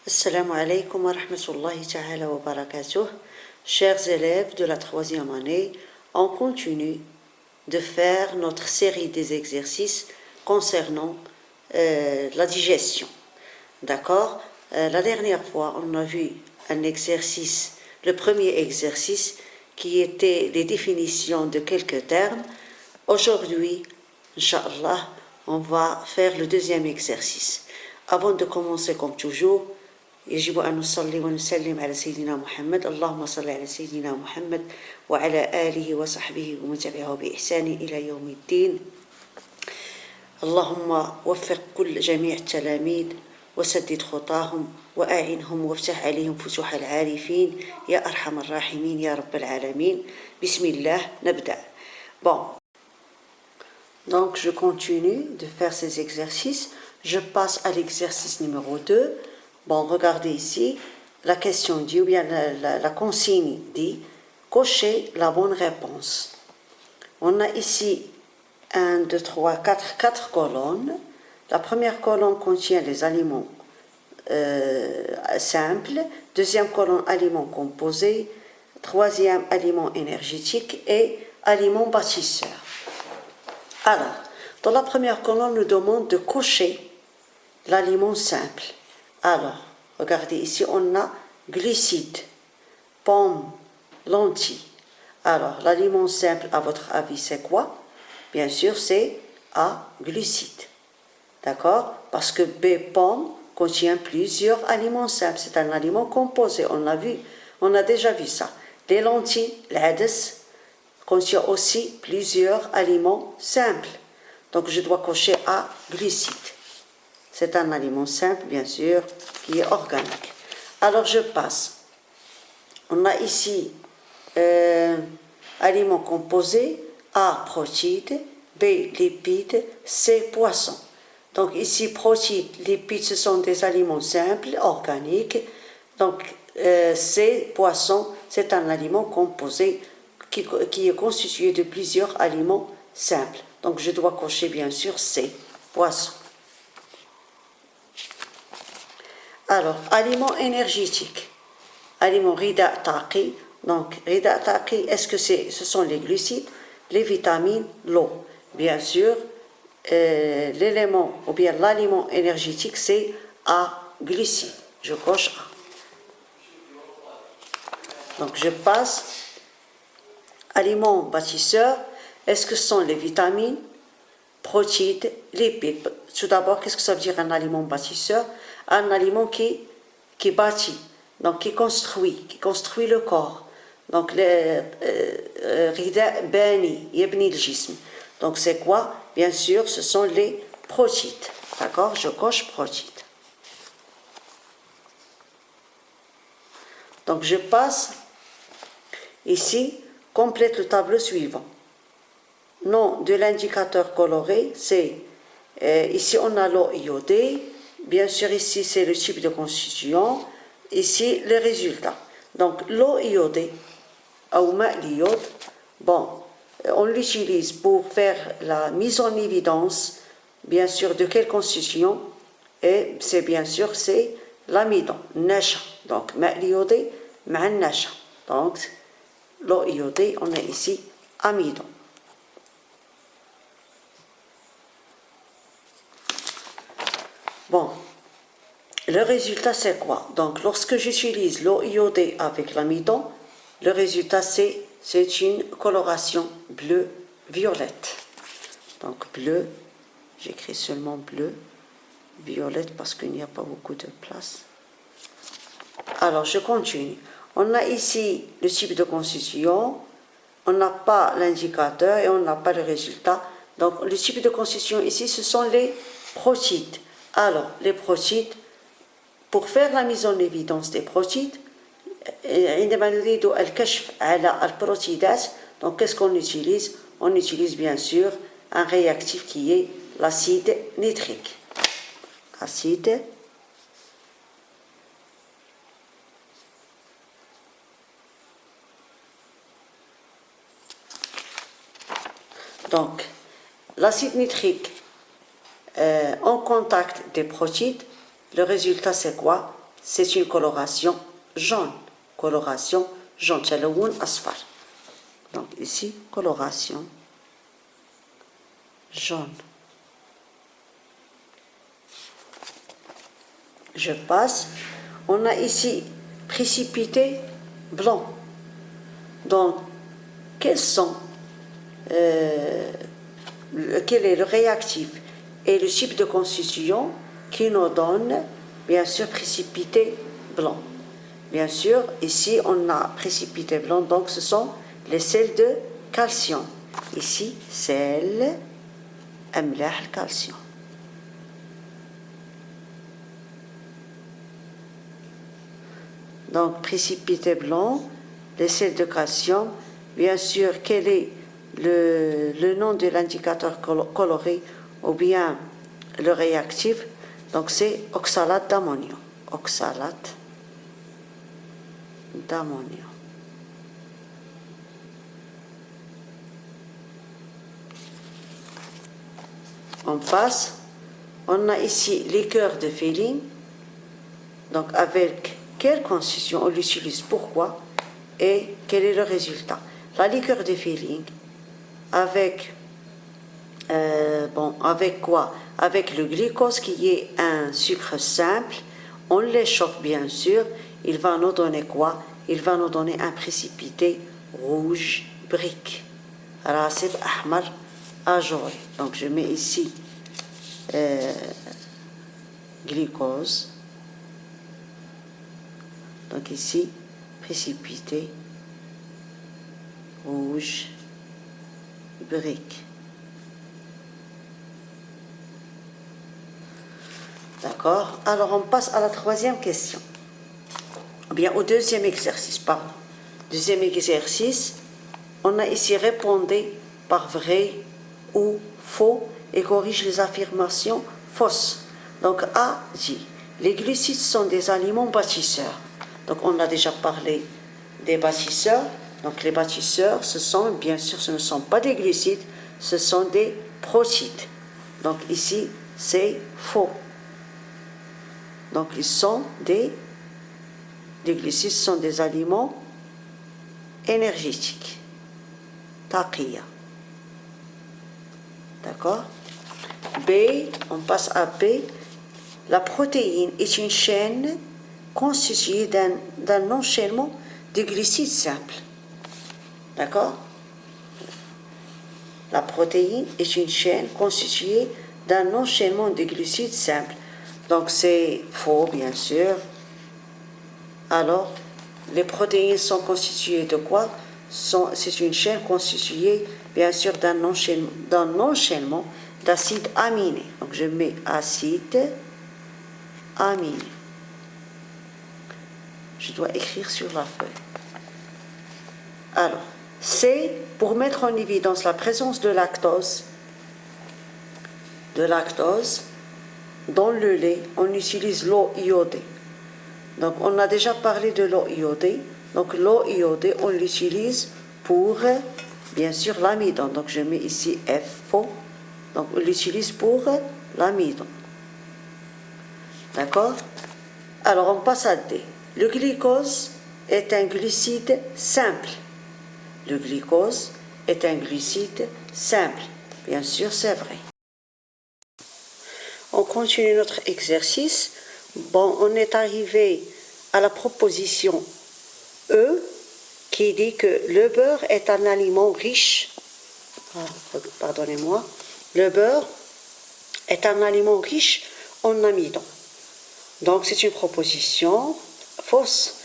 Assalamu alaikum wa rahmatullahi ta'ala wa barakatuh. Chers élèves de la troisième année, on continue de faire notre série des exercices concernant la digestion. D'accord? La dernière fois, on a vu un exercice, le premier exercice, qui était les définitions de quelques termes. Aujourd'hui, Inch'Allah, on va faire le deuxième exercice. Avant de commencer, comme toujours, يجب أن نصلي ونسلم على سيدنا محمد اللهم صل على سيدنا محمد وعلى آله وصحبه ومن تبعه بإحسان إلى يوم الدين. اللهم وفق كل جميع التلاميذ وسدد خطاهم وأعنهم وافتح عليهم فتوح العارفين يا أرحم الراحمين يا رب العالمين. بسم الله نبدأ. Bon, donc je continue de faire ces exercices. Je passe à l'exercice numéro 2. Bon, regardez ici, la question dit, ou bien la consigne dit, cochez la bonne réponse. On a ici 1, 2, 3, 4 colonnes. La première colonne contient les aliments simples. Deuxième colonne, aliments composés. Troisième, aliments énergétiques et aliments bâtisseurs. Alors, dans la première colonne, on nous demande de cocher l'aliment simple. Alors, regardez, ici, on a glucides, pommes, lentilles. Alors, l'aliment simple, à votre avis, c'est quoi? Bien sûr, c'est A, glucides. D'accord? Parce que B, pomme, contient plusieurs aliments simples. C'est un aliment composé, on a déjà vu ça. Les lentilles, l'ades, contient aussi plusieurs aliments simples. Donc, je dois cocher A, glucides. C'est un aliment simple, bien sûr, qui est organique. Alors, je passe. On a ici aliments composés, A, protéines, B, lipides, C, poissons. Donc, ici, protéines, lipides, ce sont des aliments simples, organiques. Donc, C, poissons, c'est un aliment composé qui est constitué de plusieurs aliments simples. Donc, je dois cocher, bien sûr, C, poissons. Alors, aliments énergétiques. Aliments rida taqi. Donc, rida taqi, est-ce que ce sont les glucides, les vitamines, l'eau? Bien sûr, l'élément ou bien l'aliment énergétique, c'est A, glucides. Je coche A. Donc, je passe. Aliments bâtisseurs, est-ce que ce sont les vitamines, protéines, lipides? Tout d'abord, qu'est-ce que ça veut dire un aliment bâtisseur? Un aliment qui bâtit, donc qui construit le corps. Donc, rida bani, yabni al-jism. Donc, c'est quoi? Bien sûr, ce sont les protéines. D'accord? Je coche protéines. Donc, je passe ici, complète le tableau suivant. Nom de l'indicateur coloré, c'est ici on a l'eau iodée. Bien sûr, ici, c'est le type de constituant. Ici, les résultats. Donc, l'eau iodée, ou l'iode, bon, on l'utilise pour faire la mise en évidence, bien sûr, de quelle constitution? Et c'est bien sûr, c'est l'amidon, nasha. Donc, l'iodée, nasha. Donc, l'eau iodée, on a ici amidon. Bon, le résultat c'est quoi? Donc, lorsque j'utilise l'eau iodée avec l'amidon, le résultat c'est une coloration bleu-violette. Donc, bleu, j'écris seulement bleu, violette parce qu'il n'y a pas beaucoup de place. Alors, je continue. On a ici le type de constitution, on n'a pas l'indicateur et on n'a pas le résultat. Donc, le type de constitution ici, ce sont les protéines. Alors, les protéines, pour faire la mise en évidence des protéines, donc qu'est-ce qu'on utilise? On utilise bien sûr un réactif qui est l'acide nitrique. Acide donc, l'acide nitrique en contact des protéines, le résultat c'est quoi? c'est une coloration jaune. Coloration jaune. تلون أصفر. Donc ici, coloration jaune. Je passe. On a ici précipité blanc. Donc, quels sont quel est le réactif et le type de constitution qui nous donne, bien sûr, précipité blanc. Bien sûr, ici, on a précipité blanc, donc ce sont les sels de calcium. Ici, sel, أملاح calcium. Donc, précipité blanc, les sels de calcium. Bien sûr, quel est le nom de l'indicateur coloré ou bien le réactif? Donc, c'est oxalate d'ammonium. Oxalate d'ammonium. On passe. On a ici liqueur de Fehling. Donc, avec quelle constitution on l'utilise, pourquoi et quel est le résultat? La liqueur de Fehling, avec avec quoi? Avec le glucose qui est un sucre simple, on l'échauffe bien sûr, il va nous donner quoi? Il va nous donner un précipité rouge brique. Rasib ahmar ajouré. Donc je mets ici glucose. Donc ici, précipité rouge brique. D'accord? Alors on passe à la troisième question. Ou bien au deuxième exercice, pardon. Deuxième exercice, on a ici répondu par vrai ou faux et corrige les affirmations fausses. Donc A dit, les glucides sont des aliments bâtisseurs. Donc on a déjà parlé des bâtisseurs. Donc les bâtisseurs, ce sont, bien sûr, ce ne sont pas des glucides, ce sont des protides. Donc ici, c'est faux. Donc les glucides sont des aliments énergétiques. Taqiya. D'accord? B, on passe à B. La protéine est une chaîne constituée d'un enchaînement de glucides simples. D'accord? La protéine est une chaîne constituée d'un enchaînement de glucides simples. Donc c'est faux, bien sûr. Alors, les protéines sont constituées de quoi? C'est une chaîne constituée, bien sûr, d'un enchaînement d'acides aminés. Donc je mets acide aminé. Je dois écrire sur la feuille. Alors, c'est pour mettre en évidence la présence de lactose. Dans le lait, on utilise l'eau iodée. Donc, on a déjà parlé de l'eau iodée. Donc, l'eau iodée, on l'utilise pour, bien sûr, l'amidon. Donc, je mets ici F, faux. Donc, on l'utilise pour l'amidon. D'accord? Alors, on passe à D. Le glucose est un glucide simple. Le glucose est un glucide simple. Bien sûr, c'est vrai. On continue notre exercice. Bon, on est arrivé à la proposition E qui dit que le beurre est un aliment riche. Pardonnez-moi. Le beurre est un aliment riche en amidon. Donc c'est une proposition fausse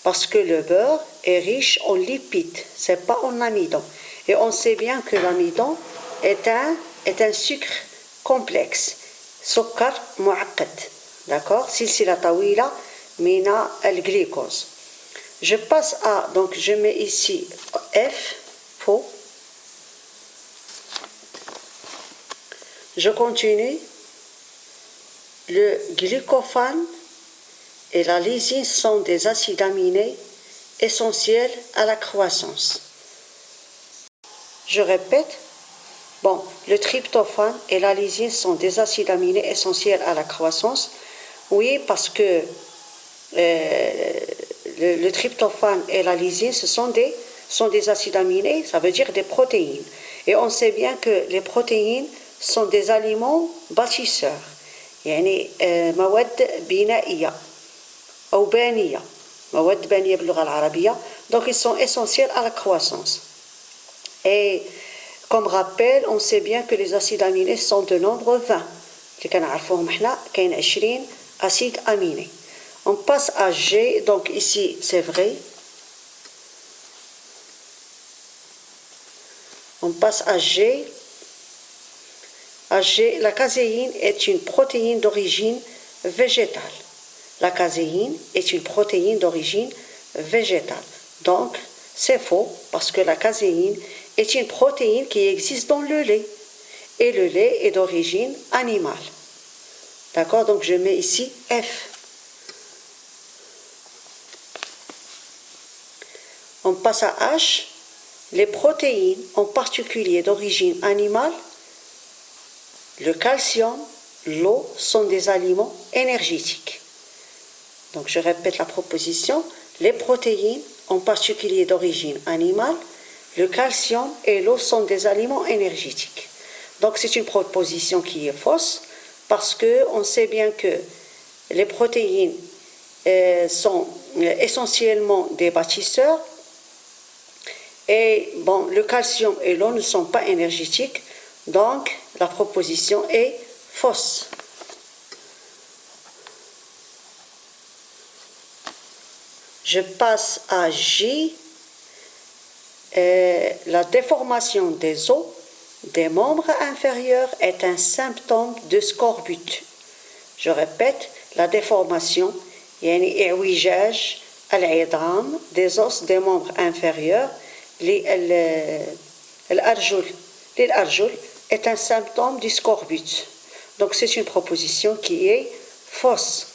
parce que le beurre est riche en lipides, c'est pas en amidon. Et on sait bien que l'amidon est un sucre complexe. سكر معقد. D'accord? سلسلة طويلة من الجلوكوز. Je passe à, donc je mets ici F, faux. Je continue. Le glycophane et la lysine sont des acides aminés essentiels à la croissance. Je répète. Bon, le tryptophane et la lysine sont des acides aminés essentiels à la croissance. Oui, parce que le tryptophane et la lysine, ce sont des acides aminés, ça veut dire des protéines. Et on sait bien que les protéines sont des aliments bâtisseurs. يعني مواد بنائية أو بانية مواد بانية باللغة العربية. Donc ils sont essentiels à la croissance. Et comme rappel, on sait bien que les acides aminés sont de nombre 20. اللي كنعرفوهم حنا كاين 20 acides aminés. On passe à G, donc ici c'est vrai. On passe à G. À G, la caséine est une protéine d'origine végétale. La caséine est une protéine d'origine végétale. Donc, c'est faux parce que la caséine est une protéine qui existe dans le lait. Et le lait est d'origine animale. D'accord? Donc, je mets ici F. On passe à H. Les protéines, en particulier d'origine animale, le calcium, l'eau sont des aliments énergétiques. Donc je répète la proposition. Les protéines, en particulier d'origine animale, le calcium et l'eau sont des aliments énergétiques. Donc c'est une proposition qui est fausse parce qu'on sait bien que les protéines sont essentiellement des bâtisseurs. Et bon, le calcium et l'eau ne sont pas énergétiques, donc la proposition est fausse. Je passe à J. La déformation des os des membres inférieurs est un symptôme de scorbut. Je répète, la déformation, يعني إعوجاج العظام des os des membres inférieurs للأرجل est un symptôme du scorbut. Donc c'est une proposition qui est fausse.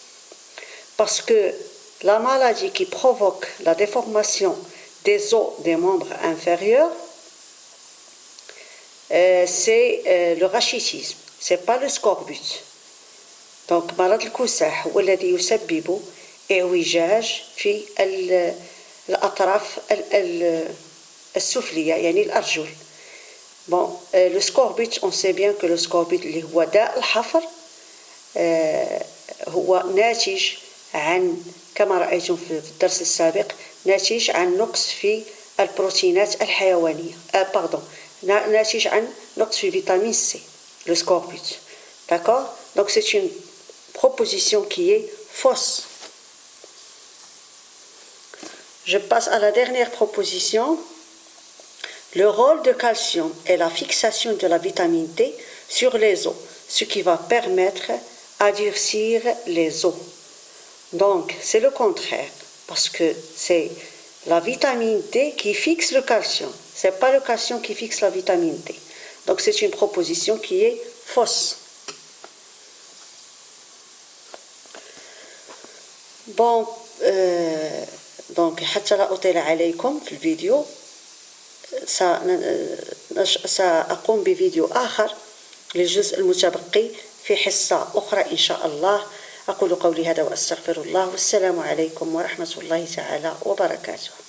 Parce que la maladie qui provoque la déformation des os des membres inférieurs, c'est le rachitisme, c'est pas le scorbut. Donc مرض الكساح هو الذي يسبب إعوجاج في الأطراف السفلية يعني الأرجل. Bon, le scorbut, on sait bien que le scorbut اللي هو داء الحفر هو ناتج عن كما رأيتم في الدرس السابق ناتج عن نقص في البروتينات الحيوانية ناتج عن نقص في فيتامين C, le scorbut. D'accord? Donc c'est une proposition qui est fausse. Je passe à la dernière proposition. Le rôle de calcium est la fixation de la vitamine D sur les os, ce qui va permettre à durcir les os. Donc, c'est le contraire, parce que c'est la vitamine D qui fixe le calcium. Ce n'est pas le calcium qui fixe la vitamine D. Donc, c'est une proposition qui est fausse. Bon, donc حتى لا أطيل عليكم في الفيديو سأقوم بفيديو آخر للجزء المتبقي في حصة أخرى إن شاء الله. أقول قولي هذا وأستغفر الله والسلام عليكم ورحمة الله تعالى وبركاته.